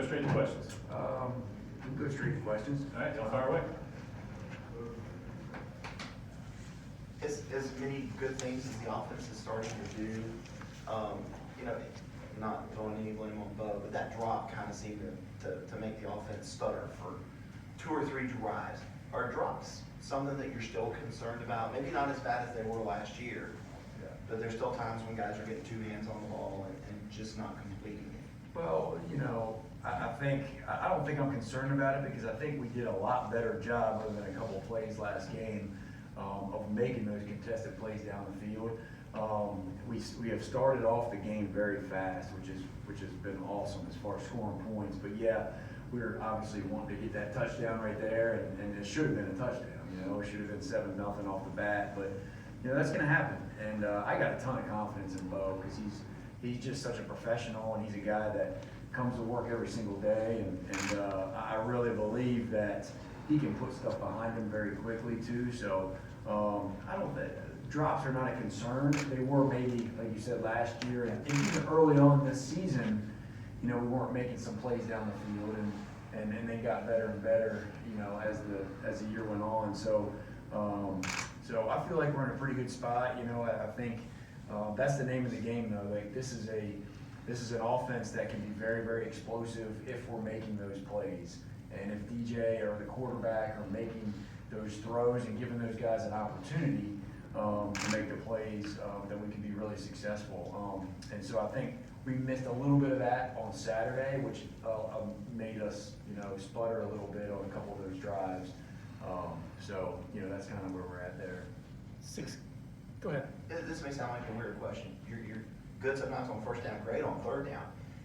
straight to questions. We'll go straight to questions. All right, y'all fire away. As many good things as the offense is starting to do, you know, not throwing any blame on Bo, but that drop kind of seemed to make the offense stutter for 2 or 3 drives. Are drops something that you're still concerned about? Maybe not as bad as they were last year, but there's still times when guys are getting 2 hands on the ball and just not completing it. Well, you know, I don't think I'm concerned about it because I think we did a lot better job other than a couple of plays last game of making those contested plays down the field. We have started off the game very fast, which has been awesome as far as scoring points. But yeah, we were obviously wanting to get that touchdown right there, and it should have been a touchdown. You know, it should have been 7-0 off the bat. But you know that's going to happen, and I got a ton of confidence in Bo because he's just such a professional, and he's a guy that comes to work every single day, and I really believe that he can put stuff behind him very quickly too. So I don't think drops are not a concern. They were maybe, like you said, last year, and even early on this season, you know, we weren't making some plays down the field, and they got better and better, you know, as the year went on. So so I feel like we're in a pretty good spot. You know, I think that's the name of the game, though. Like this is an offense that can be very, very explosive if we're making those plays. And if DJ or the quarterback are making those throws and giving those guys an opportunity to make the plays, then we can be really successful. And so I think we missed a little bit of that on Saturday, which made us, you know, sputter a little bit on a couple of those drives. So, you know, that's kind of where we're at there. Go ahead. This may sound like a weird question. You're good sometimes on first down, great on third down.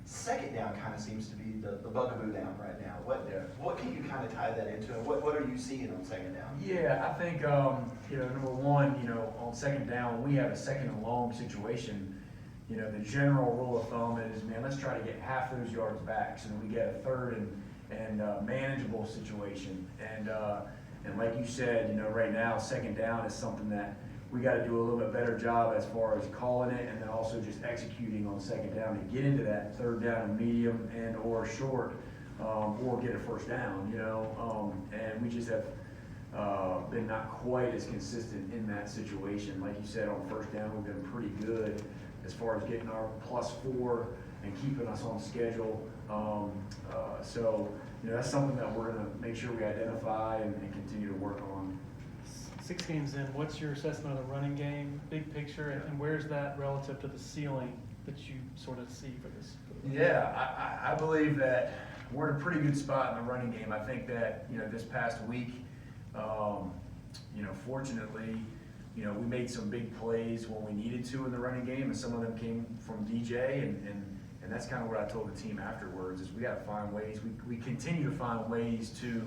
Second down kind of seems to be the bugaboo down right now. What can you kind of tie that into, and what are you seeing on second down? Yeah, I think, you know, number one, you know, on second down, when we have a second and long situation, you know, the general rule of thumb is, man, let's try to get half those yards back so that we get a third and manageable situation. And like you said, you know, right now, second down is something that we got to do a little bit better job as far as calling it, and then also just executing on second down to get into that third down and medium and or short, or get a first down, you know. And we just have been not quite as consistent in that situation. Like you said, on first down, we've been pretty good as far as getting our +4 and keeping us on schedule. So, you know, that's something that we're going to make sure we identify and continue to work on. 6 games in, what's your assessment of the running game, big picture, and where's that relative to the ceiling that you sort of see for this? Yeah, I believe that we're in a pretty good spot in the running game. I think that, you know, this past week, you know, fortunately, you know, we made some big plays when we needed to in the running game, and some of them came from DJ, and that's kind of what I told the team afterwards, is we got to find ways, we continue to find ways to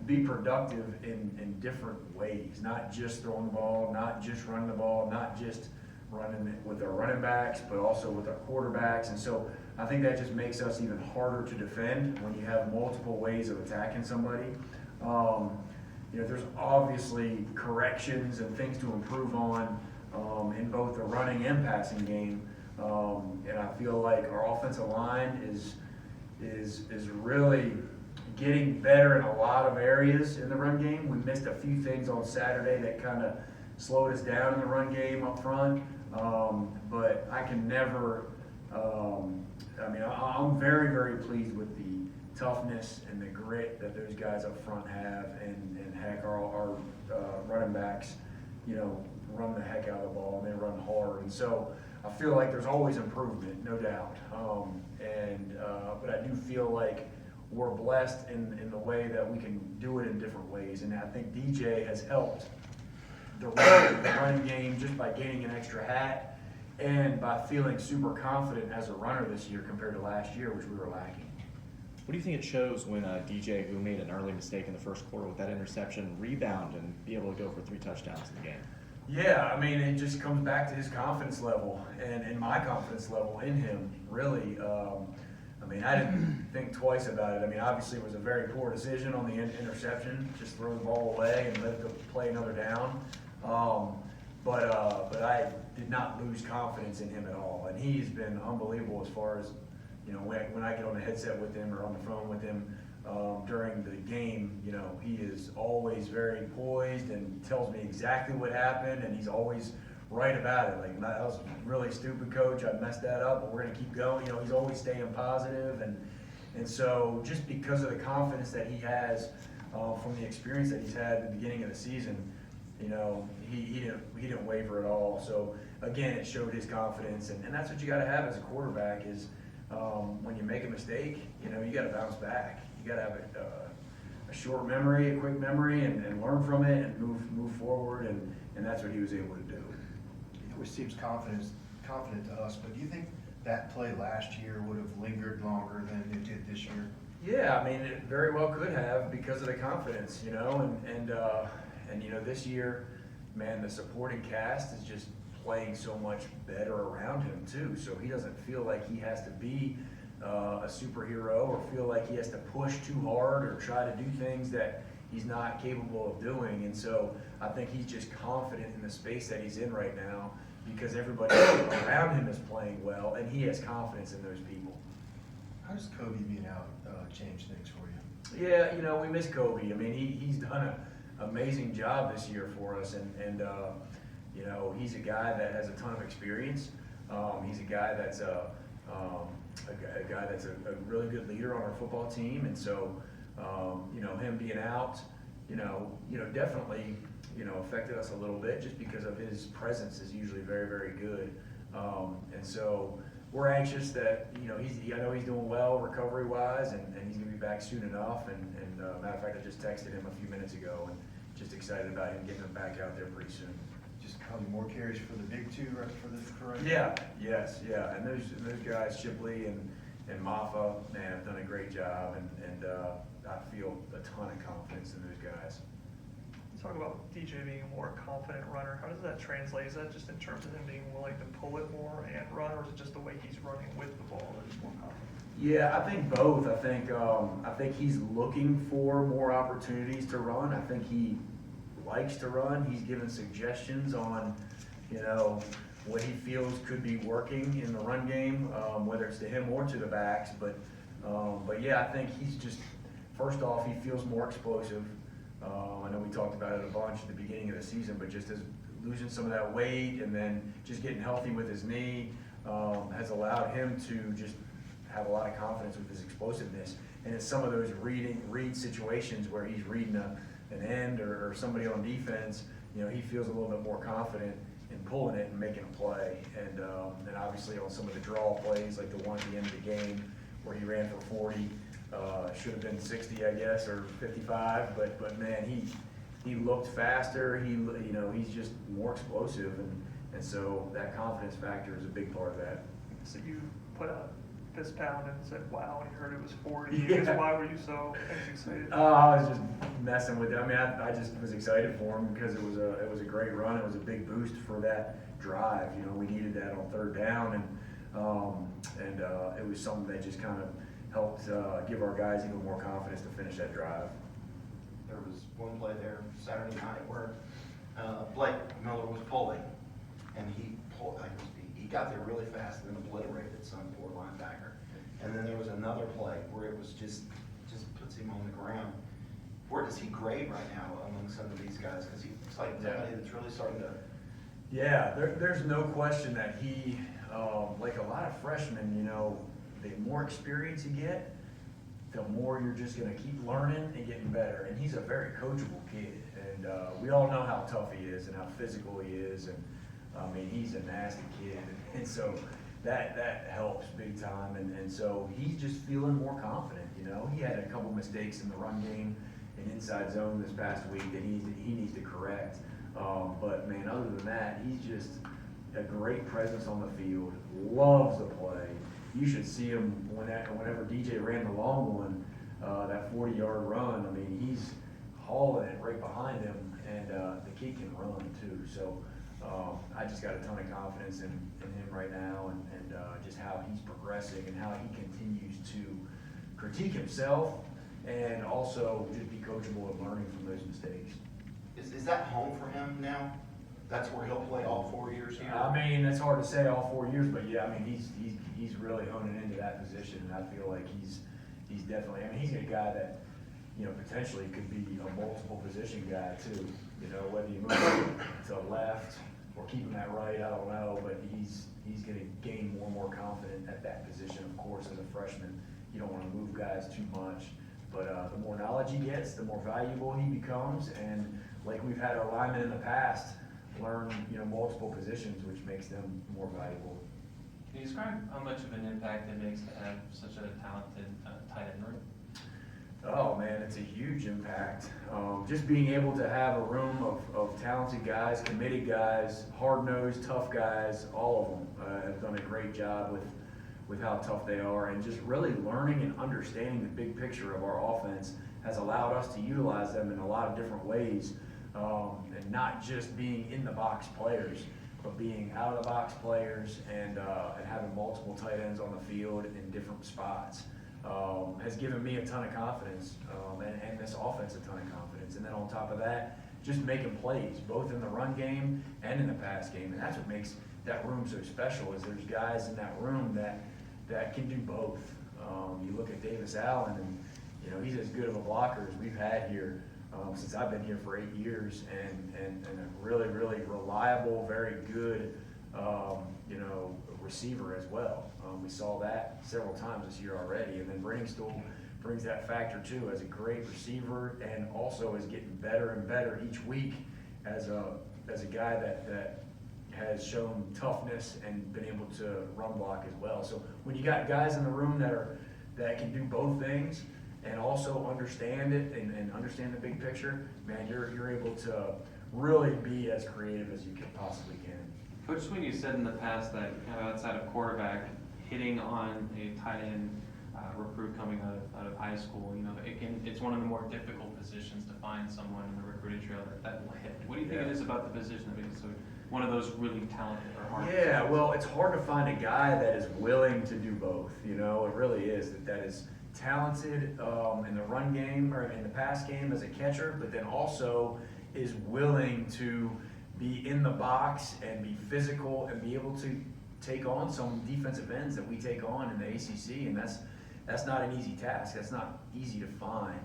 be productive in different ways, not just throwing the ball, not just running the ball, not just running it with our running backs, but also with our quarterbacks. And so I think that just makes us even harder to defend when you have multiple ways of attacking somebody. You know, there's obviously corrections and things to improve on in both the running and passing game. And I feel like our offensive line is really getting better in a lot of areas in the run game. We missed a few things on Saturday that kind of slowed us down in the run game up front. But I can never, I mean, I'm very, very pleased with the toughness and the grit that those guys up front have, and heck, our running backs, you know, run the heck out of the ball, and they run hard. And so I feel like there's always improvement, no doubt. But I do feel like we're blessed in the way that we can do it in different ways. And I think DJ has helped the running game just by gaining an extra hat and by feeling super confident as a runner this year compared to last year, which we were lacking. What do you think it shows when DJ, who made an early mistake in the first quarter with that interception, rebound and be able to go for 3 touchdowns in the game? Yeah, I mean, it just comes back to his confidence level and my confidence level in him, really. I mean, I didn't think twice about it. I mean, obviously it was a very poor decision on the interception, just throw the ball away and let it go play another down. But I did not lose confidence in him at all, and he's been unbelievable as far as you know, when I get on the headset with him or on the phone with him during the game, you know, he is always very poised and tells me exactly what happened, and he's always right about it. Like, that was really stupid, coach. I messed that up, but we're gonna keep going. You know, he's always staying positive, and so just because of the confidence that he has from the experience that he's had at the beginning of the season, you know, he didn't waver at all. So again, it showed his confidence, and that's what you got to have as a quarterback is when you make a mistake, you know, you got to bounce back. You got to have a short memory, a quick memory, and learn from it and move forward, and that's what he was able to do. It always seems confident to us, but do you think that play last year would have lingered longer than it did this year? Yeah, I mean, it very well could have because of the confidence, you know, and you know, this year, man, the supporting cast is just playing so much better around him too. So he doesn't feel like he has to be a superhero or feel like he has to push too hard or try to do things that he's not capable of doing. And so I think he's just confident in the space that he's in right now because everybody around him is playing well, and he has confidence in those people. How does Kobe being out change things for you? Yeah, you know, we miss Kobe. I mean, he's done an amazing job this year for us, and you know, he's a guy that has a ton of experience. He's a guy that's a really good leader on our football team, and so you know, him being out, you know, definitely, you know, affected us a little bit just because of his presence is usually very, very good, and so we're anxious that, you know, I know he's doing well recovery-wise, and he's going to be back soon enough. And matter of fact, I just texted him a few minutes ago, and just excited about him getting him back out there pretty soon. Just probably more carries for the big two, right, for this correct? Yeah, yes, yeah, and those guys, Shipley and Maffa, man, have done a great job, and I feel a ton of confidence in those guys. Talk about DJ being a more confident runner. How does that translate? Is that just in terms of him being willing to pull it more and run, or is it just the way he's running with the ball that he's more confident? Yeah, I think both. I think he's looking for more opportunities to run. I think he likes to run. He's given suggestions on, you know, what he feels could be working in the run game, whether it's to him or to the backs. But yeah, I think he's just, first off, he feels more explosive. I know we talked about it a bunch at the beginning of the season, but just as losing some of that weight and then just getting healthy with his knee has allowed him to just have a lot of confidence with his explosiveness. And in some of those read situations where he's reading an end or somebody on defense, you know, he feels a little bit more confident in pulling it and making a play. And obviously on some of the draw plays, like the one at the end of the game where he ran for 40, should have been 60, I guess, or 55. But man, he looked faster. You know, he's just more explosive, and so that confidence factor is a big part of that. So you put a fist pound and said, "Wow!" when you heard it was 40. Yeah. Because why were you so excited? I was just messing with it. I mean, I just was excited for him because it was a great run. It was a big boost for that drive. You know, we needed that on third down, and it was something that just kind of helped give our guys even more confidence to finish that drive. There was one play there Saturday night where Blake Miller was pulling, and he got there really fast and then obliterated some poor linebacker. And then there was another play where it was just puts him on the ground. Where does he grade right now among some of these guys? Because he's like somebody that's really starting to. Yeah, there's no question that he, like a lot of freshmen, you know, the more experience you get, the more you're just going to keep learning and getting better. And he's a very coachable kid. And we all know how tough he is and how physical he is. And I mean, he's a nasty kid. And so that helps big time. And so he's just feeling more confident, you know. He had a couple mistakes in the run game and inside zone this past week that he needs to correct. But man, other than that, he's just a great presence on the field, loves to play. You should see him whenever DJ ran the long one, that 40-yard run. I mean, he's hauling it right behind him, and the kid can run too. So I just got a ton of confidence in him right now, and just how he's progressing and how he continues to critique himself and also just be coachable and learning from those mistakes. Is that home for him now? that's where he'll play all 4 years here? I mean, it's hard to say all 4 years, but yeah, I mean, he's really honing into that position, and I feel like he's definitely, I mean, he's a guy that, you know, potentially could be a multiple position guy too. You know, whether you move him to left or keep him at right, I don't know, but he's gonna gain more and more confident at that position. Of course, as a freshman, you don't wanna move guys too much, but the more knowledge he gets, the more valuable he becomes, and like we've had our linemen in the past learn, you know, multiple positions, which makes them more valuable. Can you describe how much of an impact it makes to have such a talented tight end room? Oh man, it's a huge impact. Just being able to have a room of talented guys, committed guys, hard-nosed, tough guys, all of them have done a great job with how tough they are, and just really learning and understanding the big picture of our offense has allowed us to utilize them in a lot of different ways, and not just being in the box players, but being out of the box players and having multiple tight ends on the field in different spots. Has given me a ton of confidence, and this offense a ton of confidence. And then on top of that, just making plays, both in the run game and in the pass game. And that's what makes that room so special, is there's guys in that room that can do both. You look at Davis Allen, and you know, he's as good of a blocker as we've had here since I've been here for 8 years, and a really, really reliable, very good, you know, receiver as well. We saw that several times this year already, and then Briningstool brings that factor too, as a great receiver, and also is getting better and better each week as a guy that has shown toughness and been able to run block as well. So when you got guys in the room that can do both things and also understand it and understand the big picture, man, you're able to really be as creative as you can possibly can. Coach Sweeney said in the past that kind of outside of quarterback, hitting on a tight end recruit coming out of high school, you know, it's one of the more difficult positions to find someone in the recruiting trail that will hit. What do you think it is about the position that makes it so one of those really talented or hard? Yeah, well, it's hard to find a guy that is willing to do both. You know, it really is. That is talented in the run game or in the pass game as a catcher, but then also is willing to be in the box and be physical and be able to take on some defensive ends that we take on in the ACC, and that's not an easy task. That's not easy to find.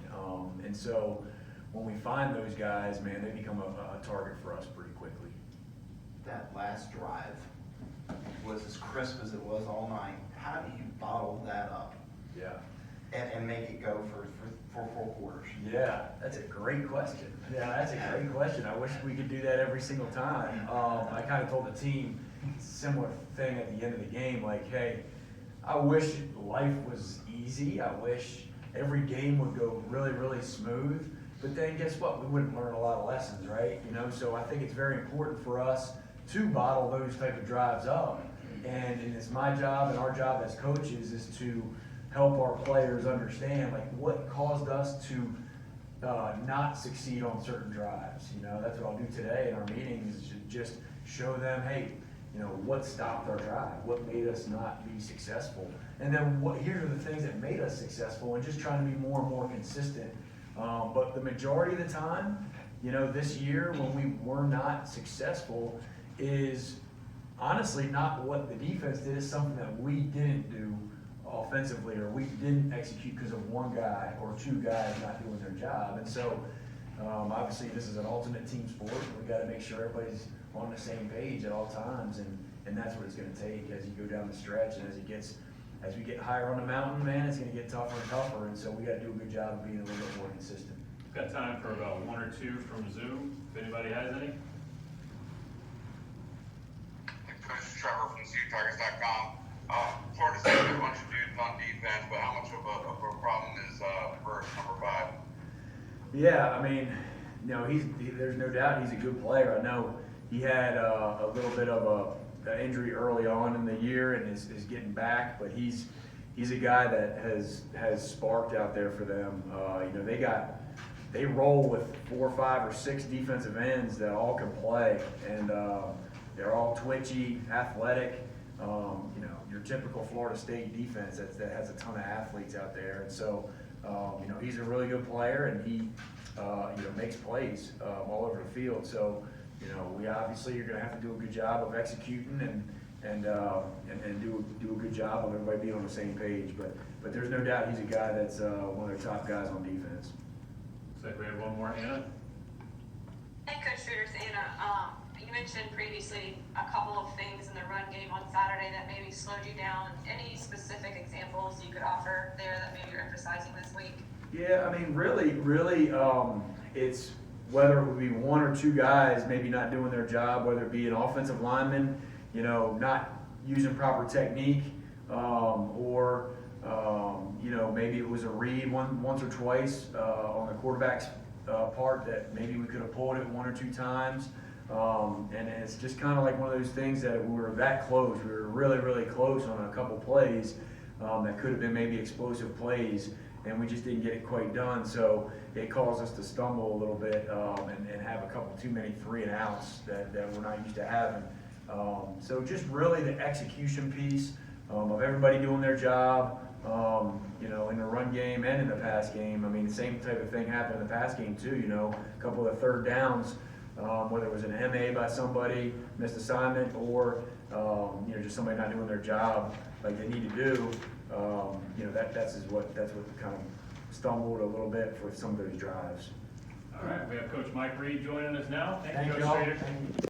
And so when we find those guys, man, they become a target for us pretty quickly. That last drive was as crisp as it was all night. How do you bottle that up Yeah. and make it go for 4 quarters? Yeah, that's a great question. Yeah, that's a great question. I wish we could do that every single time. I kind of told the team a similar thing at the end of the game, like, hey, I wish life was easy. I wish every game would go really, really smooth. But then guess what? We wouldn't learn a lot of lessons, right? You know, so I think it's very important for us to bottle those type of drives up. And it's my job and our job as coaches is to help our players understand, like, what caused us to not succeed on certain drives. You know, that's what I'll do today in our meetings, is to just show them, hey, you know, what stopped our drive, what made us not be successful, and then here are the things that made us successful, and just trying to be more and more consistent. But the majority of the time, you know, this year when we were not successful is honestly not what the defense did. It's something that we didn't do offensively, or we didn't execute because of one guy or two guys not doing their job. And so obviously this is an ultimate team sport. We got to make sure everybody's on the same page at all times, and that's what it's going to take as you go down the stretch, and as we get higher on the mountain, man, it's going to get tougher and tougher. And so we got to do a good job of being a little bit more consistent. Got time for about 1 or 2 from Zoom, if anybody has any. Coach Trevor from ZooTargets.com. Florida State has a bunch of dudes on defense, but how much of a problem is Burks, number 5? Yeah, I mean, you know, there's no doubt he's a good player. I know he had a little bit of an injury early on in the year and is getting back, but he's a guy that has sparked out there for them. You know, they roll with 4, 5, or 6 defensive ends that all can play, and they're all twitchy, athletic. You know, your typical Florida State defense that has a ton of athletes out there, and so you know, he's a really good player, and he you know, makes plays all over the field. So you know, we obviously are gonna have to do a good job of executing and do a good job of everybody being on the same page. But there's no doubt he's a guy that's one of their top guys on defense. Looks like we have one more, Anna. Hey, Coach Schroeder's Anna. You mentioned previously a couple of things in the run game on Saturday that maybe slowed you down. Any specific examples you could offer there that maybe you're emphasizing this week? Yeah, I mean, really, it's whether it would be one or two guys maybe not doing their job, whether it be an offensive lineman, you know, not using proper technique, or you know, maybe it was a read once or twice on the quarterback's part that maybe we could have pulled it one or two times. And it's just kind of like one of those things that we were that close. We were really close on a couple plays that could have been maybe explosive plays, and we just didn't get it quite done. So it caused us to stumble a little bit and have a couple too many 3-and-outs that we're not used to having. So just really the execution piece of everybody doing their job, you know, in the run game and in the pass game. I mean, the same type of thing happened in the pass game too, you know, a couple of the third downs, whether it was an MA by somebody, missed assignment, or, you know, just somebody not doing their job like they need to do, you know, that's what kind of stumbled a little bit for some of those drives. All right, we have Coach Mike Reed joining us now. Thank Coach you all. Schrader.